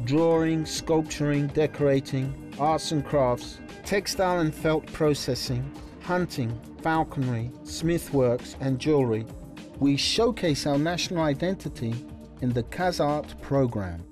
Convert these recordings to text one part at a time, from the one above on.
drawing, sculpturing, decorating, arts and crafts, textile and felt processing, hunting, falconry, smithworks and jewelry. We showcase our national identity in the KazArt program.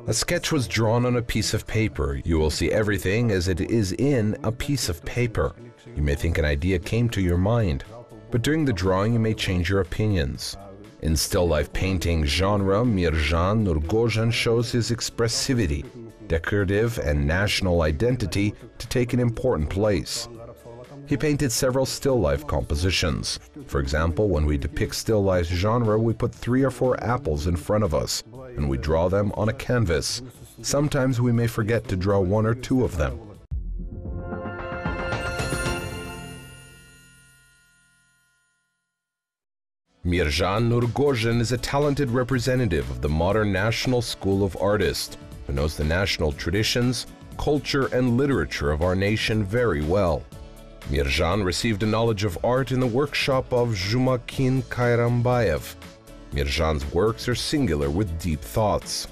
A sketch was drawn on a piece of paper. You will see everything as it is in a piece of paper. You may think an idea came to your mind, but during the drawing you may change your opinions. In still life painting genre, Mirjan Nurgozhin shows his expressivity, decorative and national identity to take an important place. He painted several still life compositions. For example, when we depict still life genre, we put 3 or 4 apples in front of us, and we draw them on a canvas. Sometimes we may forget to draw 1 or 2 of them. Mirjan Nurgozhin is a talented representative of the modern National School of Artists, who knows the national traditions, culture and literature of our nation very well. Mirjan received a knowledge of art in the workshop of Jumakin Kayrambayev. Mirjan's works are singular with deep thoughts.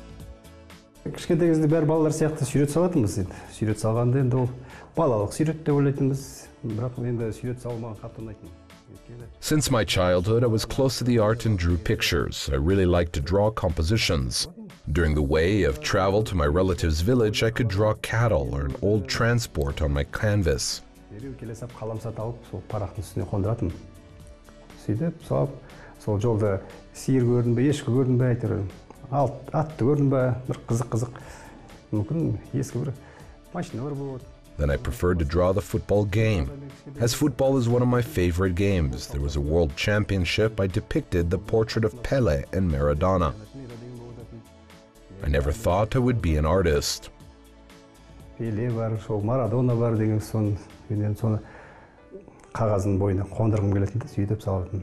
Кішкентай кезде бәрі балалар сияқты сурет салатынбыз енді. Сурет салғанда енді ол балалық сурет деп ойлайтынбыз. Бірақ енді сурет салмаған қатты ұнайтын. Since my childhood, I was close to the art and drew pictures. I really liked to draw compositions. During the way of travel to my relative's village, I could draw cattle or an old transport on my canvas. Қаламсат алып, сол парақтың үстіне қондыратым. Сөйтіп, сол жолда сиыр көрдім бе, ешкі көрдім бе, әйтеуір атты көрдім бе, бір қызық. Мүмкін ескі бір машиналар болады. Then I preferred to draw the football game. As football is one of my favorite games, there was a world championship. I depicted the portrait of Pele and Maradona. I never thought I would be an artist. Пеле бар, сол Марадона бар деген соны қағаздың бойына қондырғым келетін де сөйтіп салатын.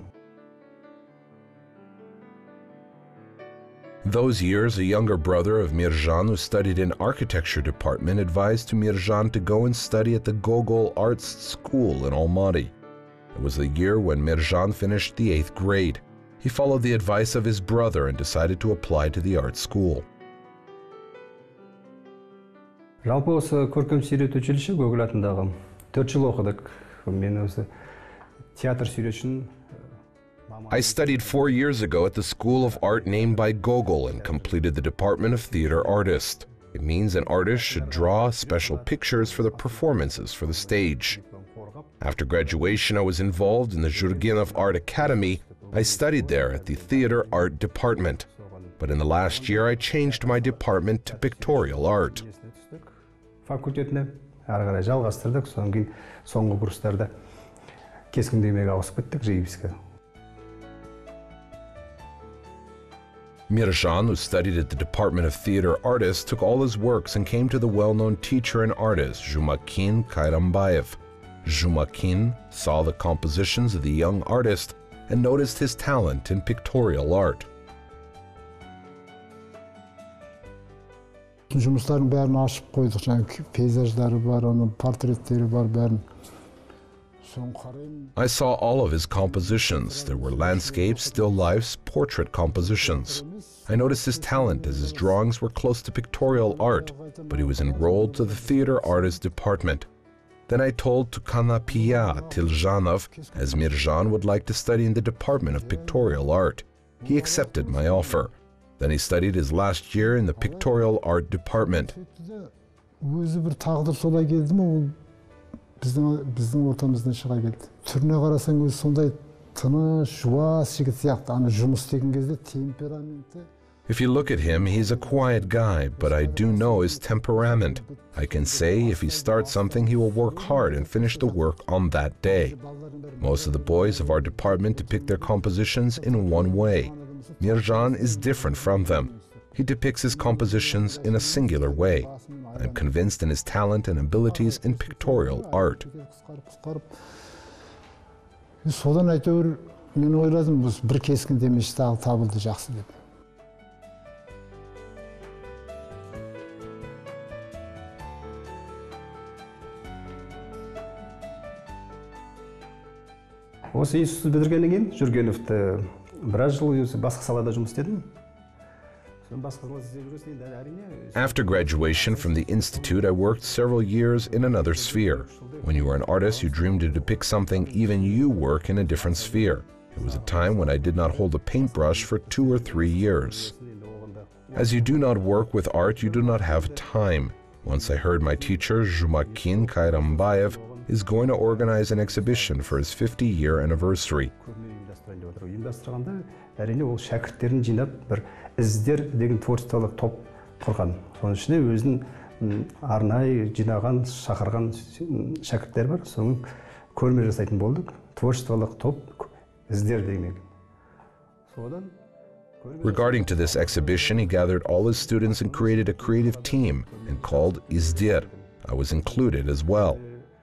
Those years, a younger brother of Mirjan who studied in architecture department advised to Mirjan to go and study at the Gogol Arts School in Almaty. It was the year when Mirjan finished the 8th grade. He followed the advice of his brother and decided to apply to the art school. Жалпы осы көркем сурет училище Гогол атындағы 4 жыл оқыдық. Мен осы театр суретшінің. I studied 4 years ago at the School of Art named by Gogol and completed the Department of Theater Artist. It means an artist should draw special pictures for the performances for the stage. After graduation, I was involved in the Jurgenov Art Academy. I studied there at the Theater Art Department. But in the last year, I changed my department to Pictorial Art. Факультетіне ары қарай жалғастырдық, содан кейін соңғы курстарда кескіндемеге ауысып кеттік живописке. Mirjan, who studied at the Department of Theater Artists, took all his works and came to the well-known teacher and artist, Jumakin Kayrambayev. Jumakin saw the compositions of the young artist and noticed his talent in pictorial art. Жұмыстарын бәрін ашып қойдық, жаңағы пейзаждары бар, оның портреттері бар, бәрін. I saw all of his compositions. There were landscapes, still lifes, portrait compositions. I noticed his talent as his drawings were close to pictorial art, but he was enrolled to the theater artist department. Then I told Tukanapiya Tiljanov, as Mirjan would like to study in the Department of Pictorial Art. He accepted my offer. Then he studied his last year in the Pictorial Art department. Біздің ортамыздан шыға келді. Түріне қарасаң өзі сондай тыныш, жуас жігіт сияқты. Ана жұмыс істеген кезде темпераменті. If you look at him, he's a quiet guy, but I do know his temperament. I can say if he starts something, he will work hard and finish the work on that day. Most of the boys of our department depict their compositions in one way. Mirjan is different from them. He depicts his compositions in a singular way. I am convinced in his talent and abilities in pictorial art. Содан әйтеуір мен ойладым, бір кескіндеме табылды жақсы деп. Осы институт бітіргеннен кейін Жүргеновті біраз жыл басқа салада жұмыс істедім. After graduation from the institute, I worked several years in another sphere. When you are an artist, you dream to depict something, even you work in a different sphere. It was a time when I did not hold a paintbrush for 2 or 3 years. As you do not work with art, you do not have time. Once I heard my teacher, Jumakin Kairambayev, is going to organize an exhibition for his 50-year anniversary. Әрине ол шәкірттерін жинап бір Izder деген творчестволық топ құрған. Соның ішінде өзінің арнайы жинаған, шақырған шәкірттер бар. Соның көрме жасайтын болдық. Творчестволық топ Izder деген. Regarding to this exhibition, he gathered all his students and created a creative team and called Izder. I was included as well.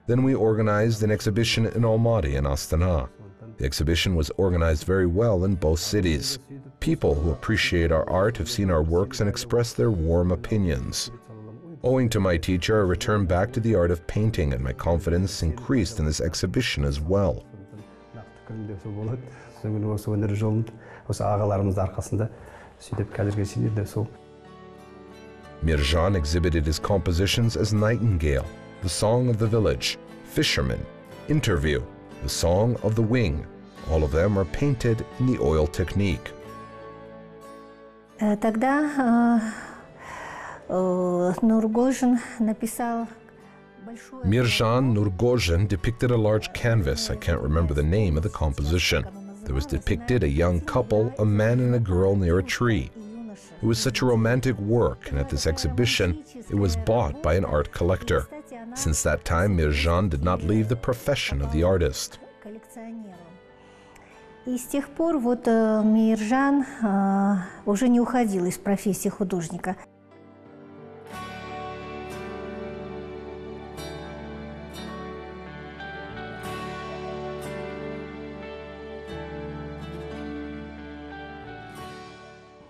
Then we organized an exhibition in Almaty and Astana. The exhibition was organized very well in both cities. People who appreciate our art have seen our works and expressed their warm opinions. Owing to my teacher, I returned back to the art of painting, and my confidence increased in this exhibition as well. Mirjan exhibited his compositions as Nightingale, The Song of the Village, Fisherman, Interview, The Song of the Wing. All of them are painted in the oil technique. Тогда Нургожин написал большое... Mirjan Nurgozhin depicted a large canvas. I can't remember the name of the composition. There was depicted a young couple, a man and a girl near a tree. It was such a romantic work, and at this exhibition, it was bought by an art collector. Since that time, Mirjan did not leave the profession of the artist. И с тех пор вот Миржан уже не уходил из профессии художника.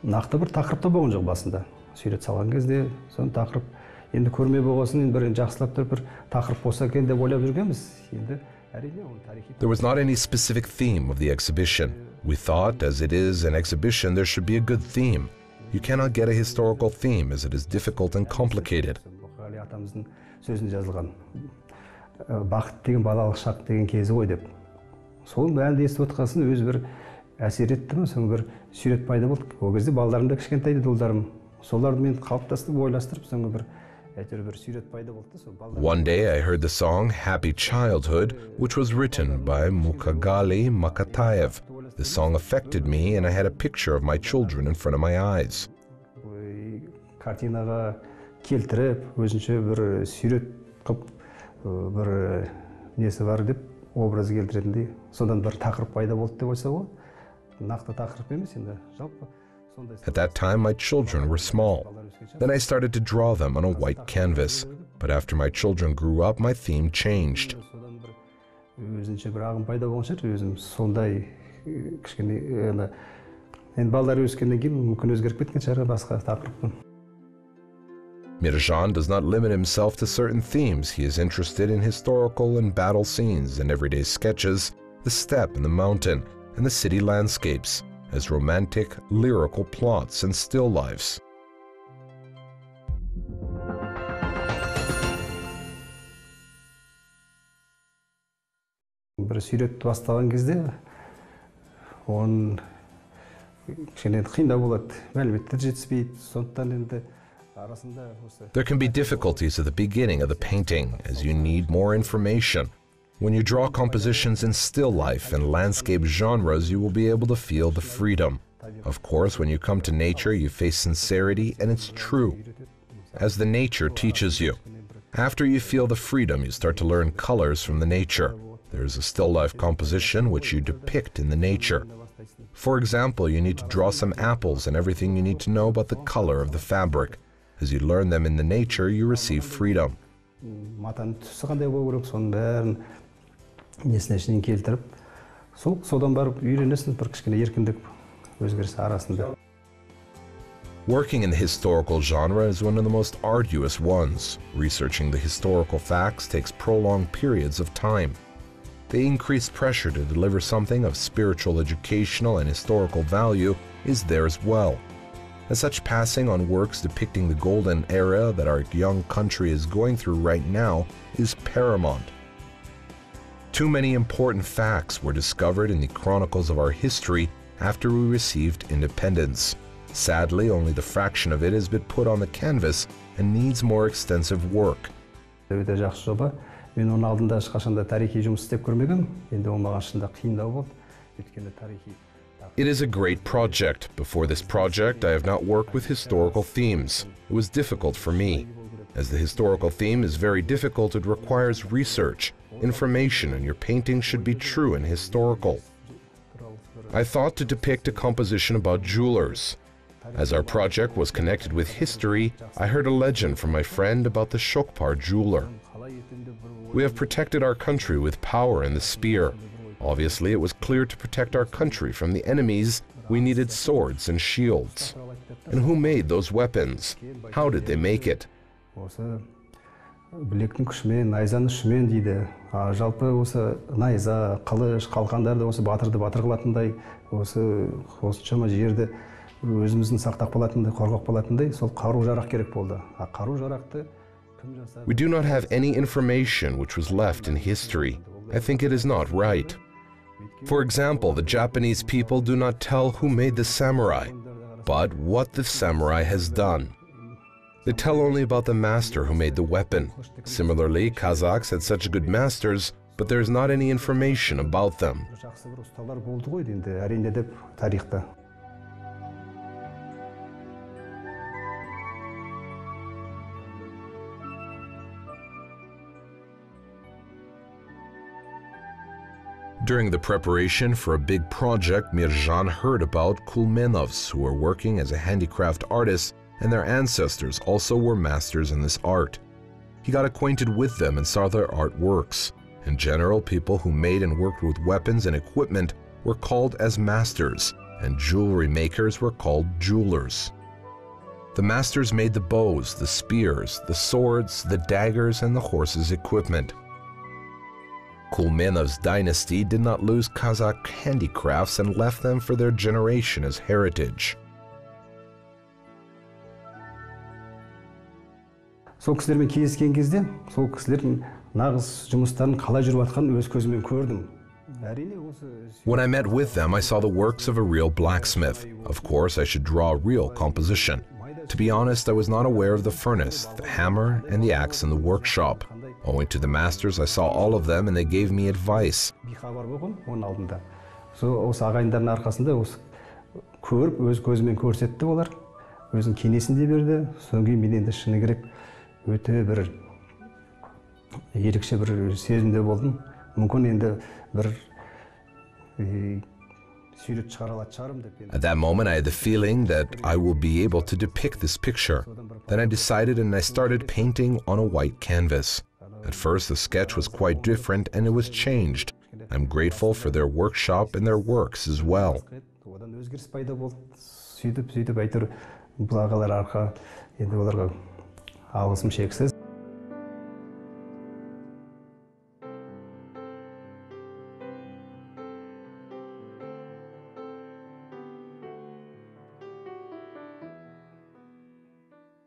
Нақты бір тақырыпта болған жоқ басында. Сурет салған кезде, соны тақырып енді көрме болғасын, енді бір жақсылап тұрып бір тақырып болса екен деп ойлап жүргенбіз. Енді There was not any specific theme of the exhibition. We thought, as it is an exhibition, there should be a good theme. You cannot get a historical theme, as it is difficult and complicated. Бақыт деген балалық шақ деген кезі ғой деп. Сол әлде естіп отқасын өзі бір әсер етті ме, соң бір сурет пайда болды. Ол кезде балаларым да кішкентай еді, ұлдарым. Соларды мен қалыптастырып, ойластырып, соң бір One day I heard the song Happy Childhood, which was written by Mukagali Makatayev. The song affected me, and I had a picture of my children in front of my eyes. Картинаға келтіріп, өзінше бір сурет қып, бір несі бар деп, образ келтіретіндей, содан бір тақырып пайда болды деп ойса ғой. Нақты тақырып емес енді, жалпы. At that time, my children were small. Then I started to draw them on a white canvas. But after my children grew up, my theme changed. Mirjan does not limit himself to certain themes. He is interested in historical and battle scenes and everyday sketches, the steppe and the mountain, and the city landscapes, as romantic, lyrical plots and still lifes. Бір сурет бастаған кезде оның кішкене қиындау болады, мәліметтер жетіспейді, сондықтан енді арасында осы. There can be difficulties at the beginning of the painting, as you need more information. When you draw compositions in still life and landscape genres, you will be able to feel the freedom. Of course, when you come to nature, you face sincerity, and it's true, as the nature teaches you. After you feel the freedom, you start to learn colors from the nature. There is a still life composition which you depict in the nature. For example, you need to draw some apples and everything you need to know about the color of the fabric. As you learn them in the nature, you receive freedom. Working in the historical genre is one of the most arduous ones. Researching the historical facts takes prolonged periods of time. The increased pressure to deliver something of spiritual, educational, and historical value is there as well. As such, passing on works depicting the golden era that our young country is going through right now is paramount. Too many important facts were discovered in the chronicles of our history after we received independence. Sadly, only the fraction of it has been put on the canvas and needs more extensive work. Өте жақсы жоба. Мен оның алдында ешқашан да тарихи жұмыс істеп көрмегенмін. Енді ол маған шынында қиындау болды. Өйткені тарихи. It is a great project. Before this project, I have not worked with historical themes. It was difficult for me. As the historical theme is very difficult, it requires research, information, and your painting should be true and historical. I thought to depict a composition about jewelers. As our project was connected with history, I heard a legend from my friend about the Shokpar jeweler. We have protected our country with power and the spear. Obviously, it was clear to protect our country from the enemies, we needed swords and shields. And who made those weapons? How did they make it? Білектің күшімен, найзаның күшімен дейді. Жалпы осы найза, қылыш, қалқандарды осы батырды батыр қылатындай, осы осыншама жерді өзіміздің сақтап қалатындай, қорғап қалатындай, сол қару-жарақ керек болды. Қару-жарақты кім жасады? We do not have any information which was left in history. I think it is not right. For example, the Japanese people do not tell who made the samurai, but what the samurai has done. They tell only about the master who made the weapon. Similarly, Kazakhs had such good masters, but there is not any information about them. During the preparation for a big project, Mirjan heard about Kulmenovs, who were working as a handicraft artist, and their ancestors also were masters in this art. He got acquainted with them and saw their artworks. In general, people who made and worked with weapons and equipment were called as masters, and jewelry makers were called jewelers. The masters made the bows, the spears, the swords, the daggers, and the horses' equipment. Kulmenov's dynasty did not lose Kazakh handicrafts and left them for their generation as heritage. Сол кісілермен кездескен кезде, сол кісілердің нағыз жұмыстарын қалай жүріп жатқанын өз көзіммен көрдім. When I met with them, I saw the works of a real blacksmith. Of course, I should draw a real composition. To be honest, I was not aware of the furnace, the hammer, and the axe in the workshop. Owing to the masters, I saw all of them and they gave me advice. Осы ағайындардың арқасында осы көріп, өз көзімен көрсетті олар. Өзінің кеңесін де берді. Содан кейін мен енді шыны керек өте бір ерекше бір сезімде болдым. Мүмкін енді бір сүйрет шығара алатын шығармын деп. At that moment, I had the feeling that I will be able to depict this picture. Then I decided and I started painting on a white canvas. At first, the sketch was quite different and it was changed. I'm grateful for their workshop and their works as well. Сөйтіп әйтеуір бұл ағалар арқылы енді оларға алғысым шексіз.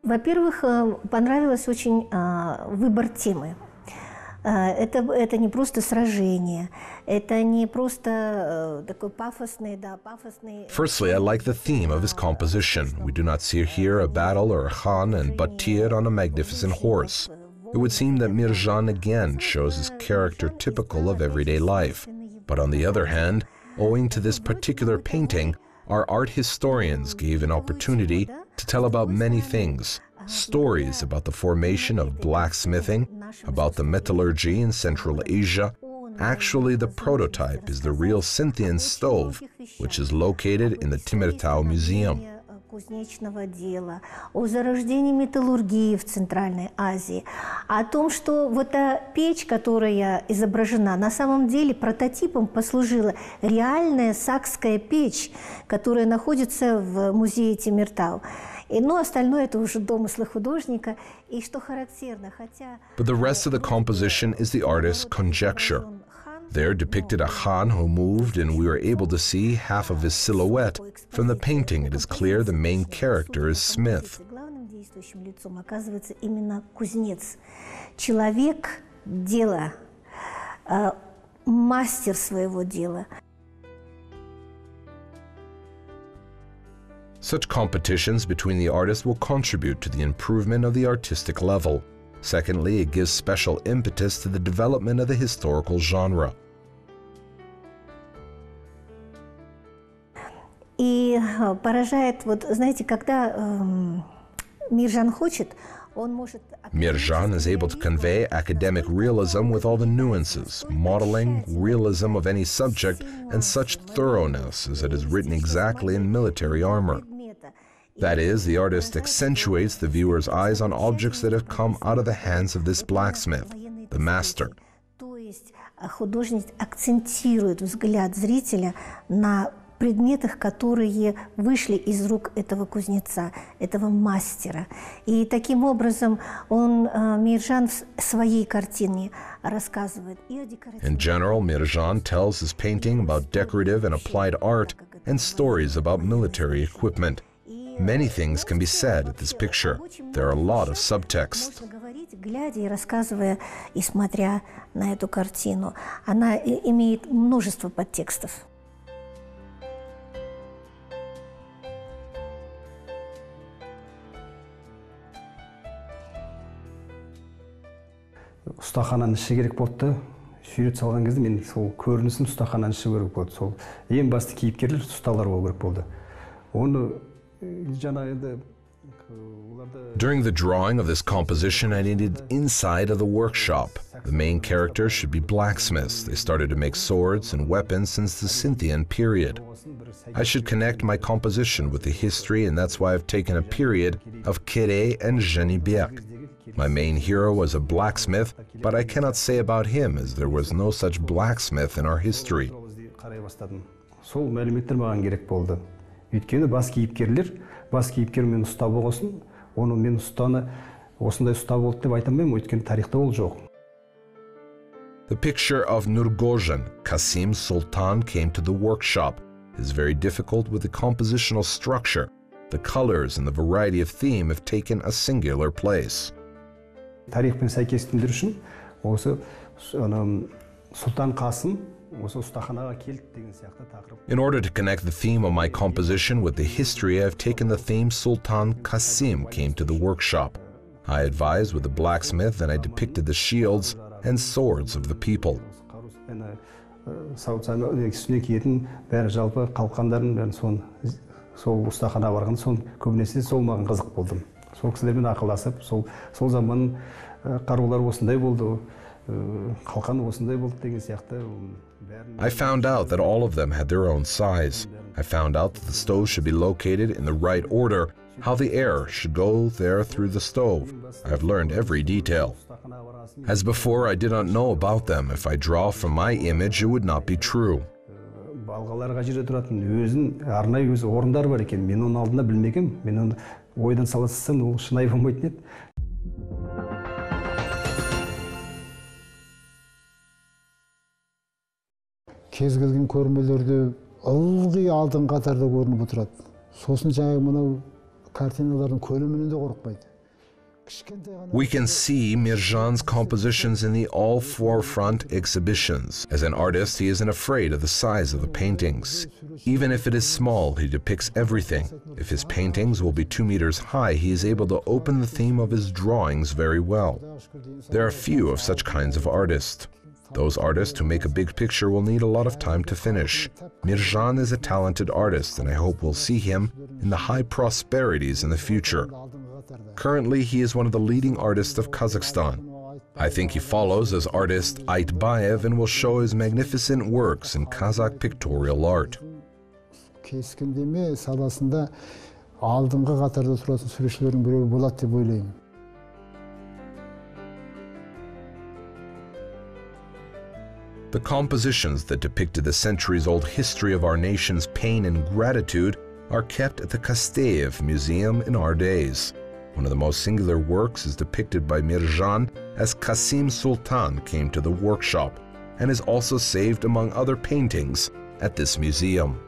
Во-первых, понравилось очень выбор темы. Это не просто сражение, это не просто такой пафосный, пафосный. Firstly, I like the theme of his composition. We do not see here a battle or a khan and Batir on a magnificent horse. It would seem that Mirjan again shows his character typical of everyday life. But on the other hand, owing to this particular painting, our art historians gave an opportunity to tell about many things. Stories about the formation of blacksmithing, about the metallurgy in Central Asia. Actually, the prototype is the real Scythian stove, which is located in the Timirtau Museum. Кузнечного дела, о зарождении металлургии в Центральной Азии, о том, что вот эта печь, которая изображена, на самом деле прототипом послужила реальная сакская печь, которая находится в музее Тимиртау. Но остальное это уже домыслы художника, и что характерно, хотя... But the rest of the composition is the artist's conjecture. There depicted a Khan who moved, and we were able to see half of his silhouette. From the painting, it is clear the main character is Smith. Главным действующим лицом оказывается именно кузнец. Человек дела, мастер своего дела. Such competitions between the artists will contribute to the improvement of the artistic level. Secondly, it gives special impetus to the development of the historical genre. И поражает, вот знаете, когда Миржан хочет, он может... Mirjan is able to convey academic realism with all the nuances, modeling realism of any subject, and such thoroughness as it is written exactly in military armor. That is, the artist accentuates the viewer's eyes on objects that have come out of the hands of this blacksmith, the master. То есть художник акцентирует взгляд зрителя на предметах, которые вышли из рук этого кузнеца, этого мастера. И таким образом он, Миржан, в своей картине рассказывает и о декоративном... In general, Mirjan tells his painting about decorative and applied art and stories about military equipment. Many things can be said at this picture. There are a lot of subtext. Можно говорить, глядя и рассказывая, и смотря на эту картину. Она имеет множество подтекстов. Ұстахананың іші керек болды. Сурет салған кезде мен сол көрінісін ұстахананың іші керек болды. Сол ең басты кейіпкерлер ұсталар болу керек болды. Оны During the drawing of this composition, I needed inside of the workshop. The main characters should be blacksmiths. They started to make swords and weapons since the Scythian period. I should connect my composition with the history, and that's why I've taken a period of Kere and Jibek. My main hero was a blacksmith, but I cannot say about him as there was no such blacksmith in our history. Сол мәліметтер маған керек болды. Өйткені бас кейіпкер мен ұста болғасын, оны мен ұстаны осындай ұста болды деп айтамын, өйткені тарихта ол жоқ. The picture of Nurgozhan, Qasim Sultan, came to the workshop. It is very difficult with the compositional structure. The colors and the variety of theme have taken a singular place. Тарихпен сәйкестендіру үшін осы Сұлтан Қасым осы ұстаханаға келді деген сияқты тақырып. In order to connect the theme of my composition with the history, I have taken the theme Sultan Qasim came to the workshop. I advised with the blacksmith and I depicted the shields and swords of the people. Үстіне киетін бәрі жалпы қалқандарын бәрін сол ұстаханаға барған соң көбінесе сол маған қызық болдым. Сол кісілермен ақылдасып, сол заман қарулар осындай болды, қалқан осындай болды деген сияқты. I found out that all of them had their own size. I found out that the stove should be located in the right order, how the air should go there through the stove. I have learned every detail. As before, I did not know about them. If I draw from my image, it would not be true. Балғаларға жерде тұратын арнайы өзі орындар бар екен. Мен оның алдында білмегем. Мен оны ойдан саласысам, ол шынайы болмайтын еді. Кез келген көрмелерде ылғи алдын қатарда көрініп отырады. Сосын жаңағы мынау картиналардың көлемінен де қорықпайды. We can see Mirjan's compositions in the all forefront exhibitions. As an artist, he isn't afraid of the size of the paintings. Even if it is small, he depicts everything. If his paintings will be 2 meters high, he is able to open the theme of his drawings very well. There are few of such kinds of artists. Those artists who make a big picture will need a lot of time to finish. Mirjan is a talented artist, and I hope we'll see him in the high prosperities in the future. Currently, he is one of the leading artists of Kazakhstan. I think he follows as artist Aytbayev and will show his magnificent works in Kazakh pictorial art. Кескіндеме саласында алдыңғы қатарда тұратын суретшілердің біреуі болады деп ойлаймын. The compositions that depicted the centuries-old history of our nation's pain and gratitude are kept at the Kasteyev Museum in our days. One of the most singular works is depicted by Mirjan as Qasim Sultan came to the workshop, and is also saved among other paintings at this museum.